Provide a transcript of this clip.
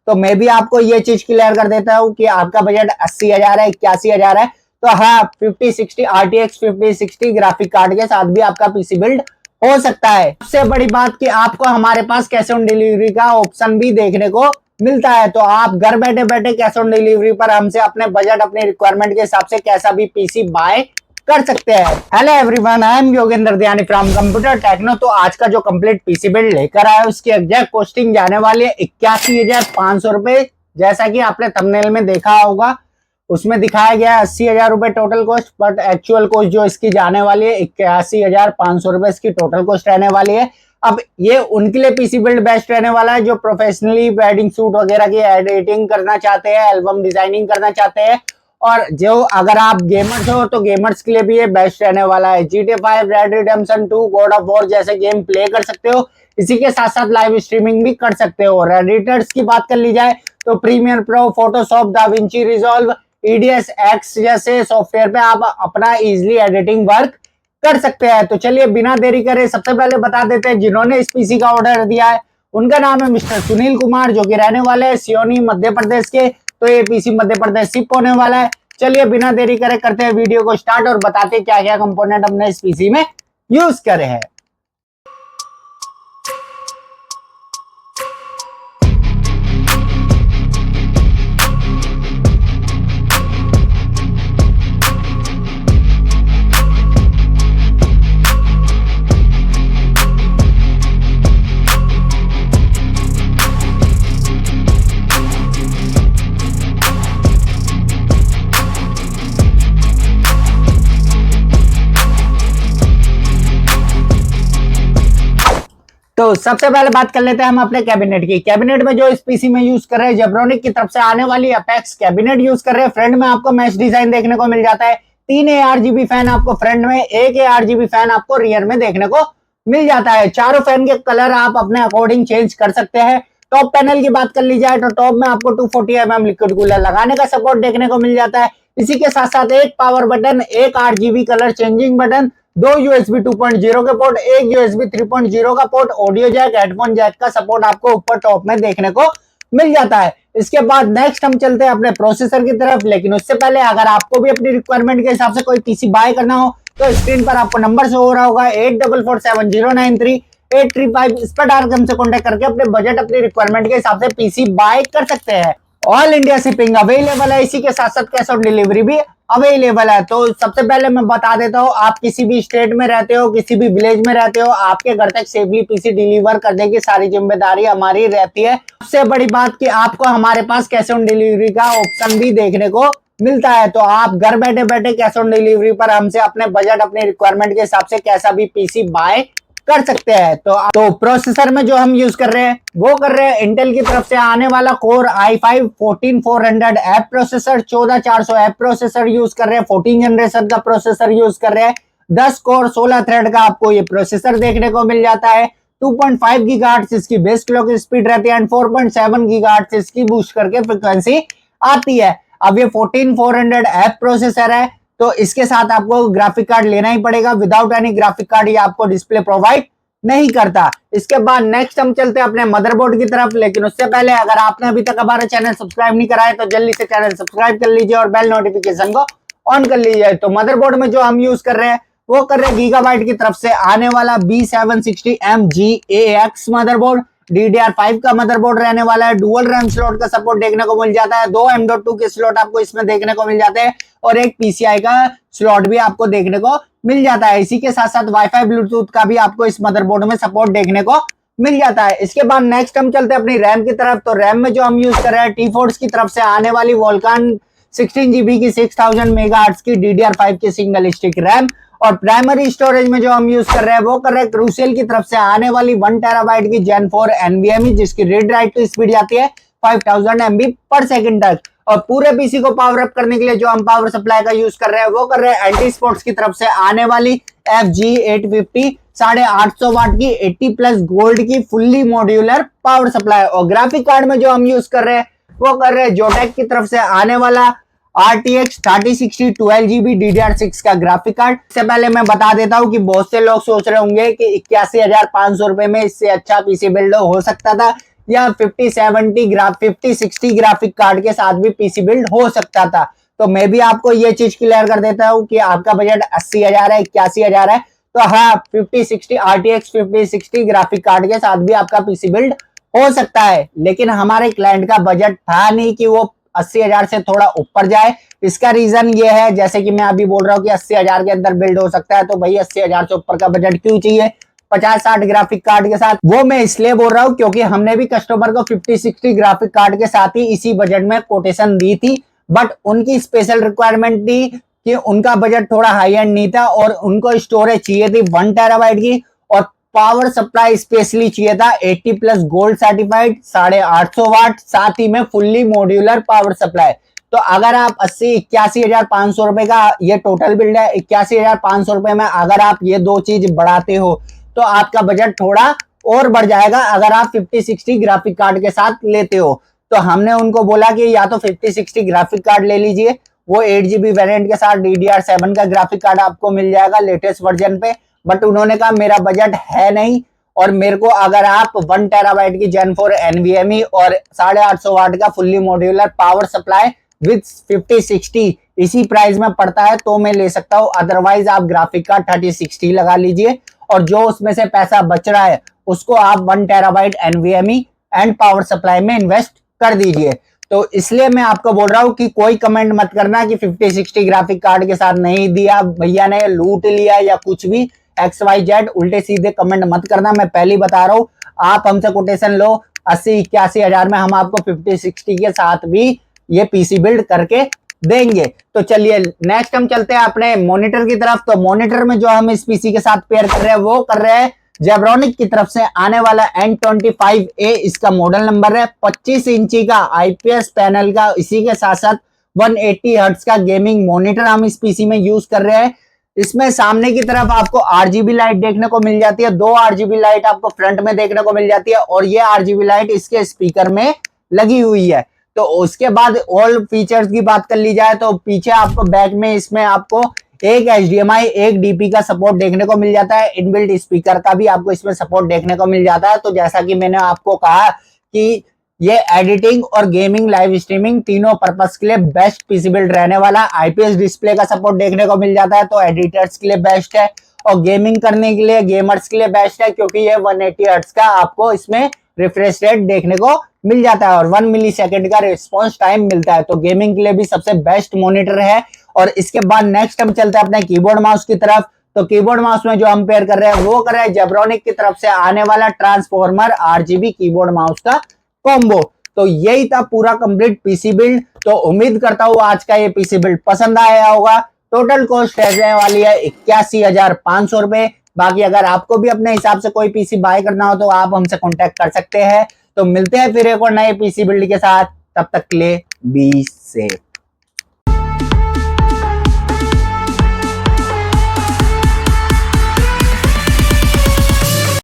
तो मैं भी आपको ये चीज क्लियर कर देता हूँ कि आपका बजट 80,000 है, 81,000 है, तो हाँ 5060 RTX 5060 ग्राफिक कार्ड के साथ भी आपका पीसी बिल्ड हो सकता है। सबसे बड़ी बात कि आपको हमारे पास कैश ऑन डिलीवरी का ऑप्शन भी देखने को मिलता है, तो आप घर बैठे बैठे कैश ऑन डिलीवरी पर हमसे अपने बजट अपने रिक्वायरमेंट के हिसाब से कैसा भी पीसी बाय कर सकते हैं। Hello everyone, I am Yogendra Dayani from computer techno. तो आज का जो कंप्लीट पीसी बिल्ड लेकर आया उसकी एग्जैक्ट कॉस्टिंग जाने वाली है 81,500 रुपए। जैसा कि आपने थंबनेल में देखा होगा उसमें दिखाया गया है 80,000 रुपए total cost, but actual cost जो इसकी जाने वाली है 81,500 रुपए इसकी टोटल कॉस्ट रहने वाली है। अब ये उनके लिए पीसी बिल्ड बेस्ट रहने वाला है जो प्रोफेशनली वेडिंग शूट वगैरह की एडिटिंग करना चाहते हैं, एल्बम डिजाइनिंग करना चाहते हैं, और जो अगर आप गेमर्स हो तो गेमर्स के लिए भी ये बेस्ट रहने वाला है। GTA 5, red redemption 2, God of war जैसे गेम प्ले कर सकते हो, इसी के साथ साथ लाइव स्ट्रीमिंग भी कर सकते हो। एडिटर्स की बात कर ली जाए तो Premiere Pro, Photoshop, DaVinci Resolve, EDS X जैसे सॉफ्टवेयर पे आप अपना इजिली एडिटिंग वर्क कर सकते हैं। तो चलिए बिना देरी करे सबसे पहले बता देते हैं जिन्होंने इस पीसी का ऑर्डर दिया है। उनका नाम है मिस्टर सुनील कुमार, जो कि रहने वाले हैं सियोनी मध्य प्रदेश के। तो ये पीसी मध्य प्रदेश शिप होने वाला है। चलिए बिना देरी करे करते हैं वीडियो को स्टार्ट और बताते हैं क्या क्या कंपोनेंट हमने इस पीसी में यूज करे हैं। तो सबसे पहले बात कर लेते हैं हम अपने कैबिनेट की। कैबिनेट में जो इस पीसी में यूज कर रहे हैं जेब्रोनिक की तरफ से आने वाली अपेक्स कैबिनेट यूज कर रहे हैं। फ्रंट में आपको मैच डिजाइन देखने को मिल जाता है। 3 ARGB फैन आपको फ्रंट में, 1 ARGB फैन आपको रियर में देखने को मिल जाता है। चारों फैन के कलर आप अपने अकॉर्डिंग चेंज कर सकते हैं। टॉप पैनल की बात कर ली जाए तो टॉप में आपको 240 mm लिक्विड कूलर लगाने का सपोर्ट देखने को मिल जाता है। इसी के साथ साथ एक पावर बटन, एक RGB colour changing button, 2 USB 2.0 के पोर्ट, एक USB 3.0 का port, audio jack, headphone jack का सपोर्ट आपको ऊपर टॉप में देखने को मिल जाता है। इसके बाद नेक्स्ट हम चलते हैं अपने प्रोसेसर की तरफ, लेकिन उससे पहले अगर आपको भी अपनी रिक्वायरमेंट के हिसाब से कोई पीसी बाय करना हो तो स्क्रीन पर आपको नंबर शो हो रहा होगा 8447093835। इस पर डायरेक्ट हमसे कॉन्टेक्ट करके अपने बजट अपनी रिक्वायरमेंट के हिसाब से पीसी बाय कर सकते हैं। ऑल इंडिया शिपिंग अवेलेबल है, इसी के साथ साथ कैश ऑन डिलीवरी भी अवेलेबल है। तो सबसे पहले मैं बता देता हूँ, आप किसी भी स्टेट में रहते हो, किसी भी विलेज में रहते हो, आपके घर तक सेफली पीसी डिलीवर करने की सारी जिम्मेदारी हमारी रहती है। सबसे बड़ी बात कि आपको हमारे पास कैश ऑन डिलीवरी का ऑप्शन भी देखने को मिलता है, तो आप घर बैठे बैठे कैश ऑन डिलीवरी पर हमसे अपने बजट अपने रिक्वायरमेट के हिसाब से कैसा भी पीसी बाय कर सकते हैं। तो प्रोसेसर में जो हम यूज कर रहे हैं वो कर रहे हैं इंटेल की तरफ से आने वाला core i5 14400F processor, 14400F processor use कर रहे हैं, 14 जनरेशन का प्रोसेसर यूज कर रहे हैं। 10 कोर 16 थ्रेड का आपको ये प्रोसेसर देखने को मिल जाता है। 2.5 गीगाहर्ट्ज इसकी बेस क्लॉक स्पीड रहती है एंड 4.7 गीगाहर्ट्ज इसकी बूस्ट करके फ्रिक्वेंसी आती है। अब ये 14400F प्रोसेसर है तो इसके साथ आपको ग्राफिक कार्ड लेना ही पड़ेगा। विदाउट एनी ग्राफिक कार्ड ये आपको डिस्प्ले प्रोवाइड नहीं करता। इसके बाद नेक्स्ट हम चलते हैं अपने मदरबोर्ड की तरफ, लेकिन उससे पहले अगर आपने अभी तक हमारा चैनल सब्सक्राइब नहीं करा है तो जल्दी से चैनल सब्सक्राइब कर लीजिए और बेल नोटिफिकेशन को ऑन कर लीजिए। तो मदरबोर्ड में जो हम यूज कर रहे हैं वो कर रहे हैं गीगाबाइट की तरफ से आने वाला B760M GAX मदरबोर्ड। DDR5 का मदरबोर्ड रहने वाला है। डुअल रैम स्लॉट का सपोर्ट देखने को मिल जाता है। 2 M.2 के स्लॉट आपको इसमें देखने को मिल जाते हैं और एक PCI का स्लॉट भी आपको देखने को मिल जाता है। इसी के साथ साथ वाईफाई ब्लूटूथ का भी आपको इस मदरबोर्ड में सपोर्ट देखने को मिल जाता है। इसके बाद नेक्स्ट हम चलते हैं अपनी रैम की तरफ। तो रैम में जो हम यूज कर रहे हैं T-Force की तरफ से आने वाली वोल्कान 16GB की 6000 मेगाहर्ट्ज की DDR5 की सिंगल स्टिक रैम। और प्राइमरी स्टोरेज में जो हम यूज कर रहे हैं वो कर रहे हैं क्रूसियल की तरफ से आने वाली 1 TB की Gen 4 NVMe, जिसकी रीड राइट टू स्पीड जाती है 5000 MB पर सेकंड तक। और पूरे पीसी को पावर अप करने के लिए जो हम पावर सप्लाई का यूज कर रहे हैं वो कर रहे हैं एंटी स्पोर्ट्स की तरफ से आने वाली FG850 850 वाट की 80+ गोल्ड की फुल्ली मॉड्यूलर पावर सप्लाई। और ग्राफिक कार्ड में जो हम यूज कर रहे हैं वो कर रहे हैं जोटेक की तरफ से आने वाला RTX 3060 12GB DDR6 का ग्राफिक कार्ड। इससे पहले मैं बता देता हूं कि बहुत से लोग सोच रहे होंगे कि 81,500 रुपए में इससे अच्छा पीसी बिल्ड हो सकता था या 50 60 ग्राफिक कार्ड के साथ भी पीसी बिल्ड हो सकता था। तो मैं भी आपको ये चीज क्लियर कर देता हूँ कि आपका बजट 80,000 है, 81,000 है, तो हाँ 5060 RTX 5060 ग्राफिक कार्ड के साथ भी आपका पीसी बिल्ड हो सकता है। लेकिन हमारे क्लाइंट का बजट था नहीं कि वो 80,000 से थोड़ा ऊपर जाए। इसका रीजन ये है, जैसे कि मैं अभी बोल रहा हूँ कि 80,000 के अंदर बिल्ड हो सकता है, तो भाई 80,000 से ऊपर का बजट क्यों चाहिए 50-60 ग्राफिक कार्ड के साथ। वो मैं इसलिए बोल रहा हूँ क्योंकि हमने भी कस्टमर को 5060 ग्राफिक कार्ड के साथ ही इसी बजट में कोटेशन दी थी, बट उनकी स्पेशल रिक्वायरमेंट थी कि उनका बजट थोड़ा हाई एंड नहीं था और उनको स्टोरेज चाहिए थी 1 टेराबाइट की, और पावर सप्लाई स्पेशली चाहिए था 80 प्लस गोल्ड सर्टिफाइड 850 वाट, साथ ही में फुल्ली मॉड्यूलर पावर सप्लाई। तो अगर आप 81,500 रुपए का ये टोटल बिल्ड है, 81,500 रुपए में अगर आप ये दो चीज बढ़ाते हो तो आपका बजट थोड़ा और बढ़ जाएगा अगर आप 5060 ग्राफिक कार्ड के साथ लेते हो। तो हमने उनको बोला कि या तो 5060 ग्राफिक कार्ड ले लीजिए, वो 8GB वेरिएंट के साथ DDR7 का ग्राफिक कार्ड आपको मिल जाएगा लेटेस्ट वर्जन पे, बट उन्होंने कहा मेरा बजट है नहीं, और मेरे को अगर आप 1 टेराबाइट की Gen 4 NVMe और 850 वाट का fully modular power supply with 5060 इसी प्राइस में पड़ता है तो मैं ले सकता हूँ, अदरवाइज आप ग्राफिक कार्ड 3060 लगा लीजिए और जो उसमें से पैसा बच रहा है उसको आप 1 terabyte NVMe and power supply में इन्वेस्ट कर दीजिए। तो इसलिए मैं आपको बोल रहा हूं कि कोई कमेंट मत करना कि 5060 ग्राफिक कार्ड के साथ नहीं दिया, भैया ने लूट लिया या कुछ भी XYZ, उल्टे सीधे कमेंट मत करना। मैं पहले ही बता रहा हूं, आप हमसे कोटेशन लो 80-81 हजार में हम आपको 5060 के साथ भी ये पीसी बिल्ड करके देंगे। तो चलिए नेक्स्ट हम चलते हैं अपने मॉनिटर की तरफ। तो मॉनिटर में जो हम इस पीसी के साथ पेयर कर रहे हैं वो कर रहे हैं जेब्रॉनिक की तरफ से आने वाला N25A, इसका मॉडल नंबर है। 25 इंची का IPS पैनल का, इसी के साथ साथ 180 हर्ट्ज का गेमिंग मॉनिटर हम इस पीसी में यूज कर रहे हैं। इसमें सामने की तरफ आपको RGB लाइट देखने को मिल जाती है, 2 RGB लाइट आपको फ्रंट में देखने को मिल जाती है, और ये RGB लाइट इसके स्पीकर में लगी हुई है। तो उसके बाद ऑल फीचर्स की बात कर ली जाए तो पीछे आपको बैक में इसमें आपको एक HDMI एक DP का सपोर्ट देखने को मिल जाता है, इनबिल्ट स्पीकर का भी आपको इसमें सपोर्ट देखने को मिल जाता है। तो जैसा कि मैंने आपको कहा कि ये एडिटिंग और गेमिंग लाइव स्ट्रीमिंग तीनों पर्पस के लिए बेस्ट पीसी बिल्ड रहने वाला। IPS डिस्प्ले का सपोर्ट देखने को मिल जाता है तो एडिटर्स के लिए बेस्ट है, और गेमिंग करने के लिए गेमर्स के लिए बेस्ट है क्योंकि ये 180 हर्ट्ज का आपको इसमें रिफ्रेश रेट देखने को मिल जाता है और 1 मिली सेकेंड का रिस्पॉन्स टाइम मिलता है। तो गेमिंग के लिए भी सबसे बेस्ट मॉनिटर है। और इसके बाद नेक्स्ट हम चलते हैं अपने कीबोर्ड माउस की तरफ। तो कीबोर्ड माउस में जो हम पेयर कर रहे हैं वो कर रहे हैं जेब्रॉनिक की तरफ से आने वाला ट्रांसफॉर्मर RGB कीबोर्ड माउस का कॉम्बो। तो यही था पूरा कंप्लीट पीसी बिल्ड। तो उम्मीद करता हूँ आज का ये पीसी बिल्ड पसंद आया होगा। टोटल कॉस्ट रहने वाली है 81,500 रुपए। बाकी अगर आपको भी अपने हिसाब से कोई पीसी बाय करना हो तो आप हमसे कांटेक्ट कर सकते हैं। तो मिलते हैं फिर एक और नए पीसी बिल्ड के साथ, तब तक के लिए बी सेफ।